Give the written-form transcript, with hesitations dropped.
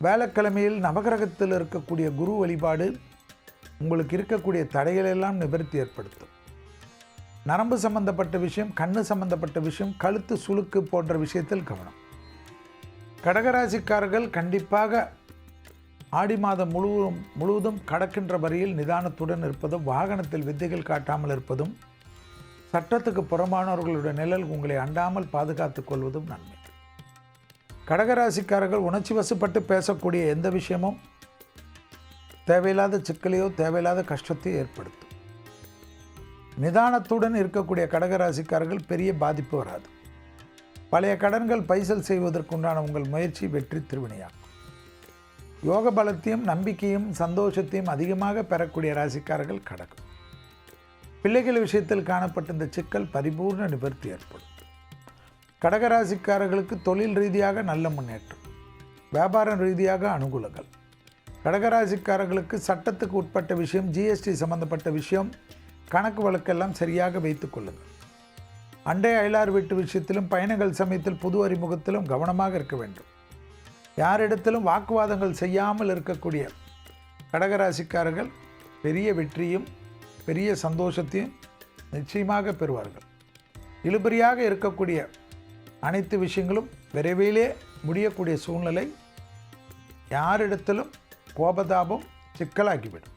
வேலைக்கிழமையில் நவகிரகத்தில் இருக்கக்கூடிய குரு வழிபாடு உங்களுக்கு இருக்கக்கூடிய தடைகளெல்லாம் நிவர்த்தி ஏற்படுத்தும். நரம்பு சம்பந்தப்பட்ட விஷயம், கண்ணு சம்பந்தப்பட்ட விஷயம், கழுத்து சுளுக்கு போன்ற விஷயத்தில் கவனம். கடகராசிக்காரர்கள் கண்டிப்பாக ஆடி மாதம் முழுவதும் கடக்கின்ற வரையில் நிதானத்துடன் இருப்பதும், வாகனத்தில் வித்தைகள் காட்டாமல் இருப்பதும், சட்டத்துக்கு புறம்பானவர்களுடைய நிழல் உங்களை அண்டாமல் பாதுகாத்துக் கொள்வதும் நன்மை. கடகராசிக்காரர்கள் உணர்ச்சி வசப்பட்டு பேசக்கூடிய எந்த விஷயமும் தேவையில்லாத சிக்கலையோ தேவையில்லாத கஷ்டத்தையோ ஏற்படுத்தும். நிதானத்துடன் இருக்கக்கூடிய கடகராசிக்காரர்கள் பெரிய பாதிப்பு வராது. பழைய கடன்கள் பைசல் செய்வதற்குண்டான உங்கள் முயற்சி வெற்றி திருவினையாகும். யோக பலத்தையும் நம்பிக்கையும் சந்தோஷத்தையும் அதிகமாக பெறக்கூடிய ராசிக்காரர்கள் கடகம். பிள்ளைகள் விஷயத்தில் காணப்பட்ட இந்த சிக்கல் பரிபூர்ண நிவர்த்தி ஏற்படும். கடகராசிக்காரர்களுக்கு தொழில் ரீதியாக நல்ல முன்னேற்றம், வியாபாரம் ரீதியாக அனுகூலங்கள். கடகராசிக்காரர்களுக்கு சட்டத்துக்கு உட்பட்ட விஷயம், ஜிஎஸ்டி சம்பந்தப்பட்ட விஷயம், கணக்கு வழக்கெல்லாம் சரியாக வைத்துக் கொள்ளுங்கள். அண்டை அயலார் வீட்டு விஷயத்திலும் பயணங்கள் சமயத்தில் புது அறிமுகத்திலும் கவனமாக இருக்க வேண்டும். யாரிடத்திலும் வாக்குவாதங்கள் செய்யாமல் இருக்கக்கூடிய கடகராசிக்காரர்கள் பெரிய வெற்றியும் பெரிய சந்தோஷத்தையும் நிச்சயமாக பெறுவார்கள். இழுபறியாக இருக்கக்கூடிய அனைத்து விஷயங்களும் விரைவிலே முடியக்கூடிய சூழ்நிலை. யாரிடத்திலும் கோபதாபம் சிக்கலாகிவிடும்.